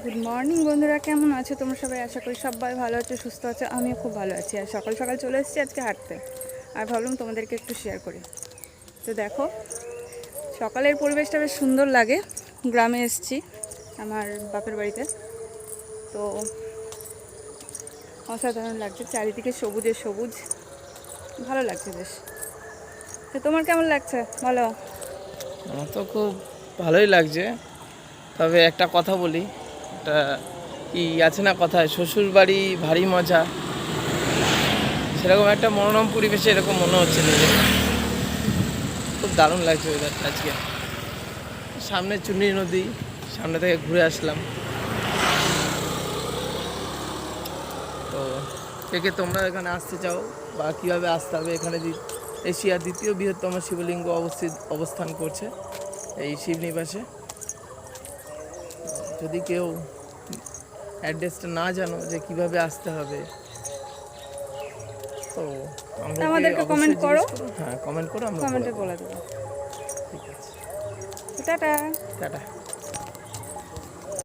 Good morning বন্ধুরা, কেমন আছো তোমরা সবাই? আশা করি সবাই ভালো আছো, সুস্থ আছো। আমিও খুব ভালো আছি। আর সকাল সকাল চলে এসেছি আজকে হাঁটতে, আর ভাবলাম তোমাদেরকে একটু শেয়ার করি। তো দেখো, সকালের পরিবেশটা বেশ সুন্দর লাগে। গ্রামে এসেছি আমার বাপের বাড়িতে, তো অসাধারণ লাগছে। চারিদিকে সবুজে সবুজ, ভালো লাগছে বেশ। তো তোমার কেমন লাগছে বলো? আমার তো খুব ভালোই লাগছে, তবে একটা কথা বলি। একটা কি আছে না কথায়, শ্বশুর বাড়ি ভারী মজা, সেরকম একটা মনোরম পরিবেশে এরকম মনে হচ্ছে নিজে। খুব দারুণ লাগছে ওয়েদারটা আজকে। সামনে চুনি নদী, সামনে থেকে ঘুরে আসলাম। তো কে কে তোমরা এখানে আসতে চাও বা কীভাবে আসতে হবে? এখানে এশিয়ার দ্বিতীয় বৃহত্তম শিবলিঙ্গ অবস্থান করছে এই শিবনিবাসে। যদি কেউ অ্যাড্রেসটা না জানো যে কিভাবে আসতে হবে, তো আমাদেরকে আমাদেরকে অবশ্যই কমেন্ট করো, জিজ্ঞেস করো। হ্যাঁ, কমেন্ট করো, আমরা বলে কমেন্টে দেবো। বলে দেবো। ঠিক আছে, টাটা। টাটা।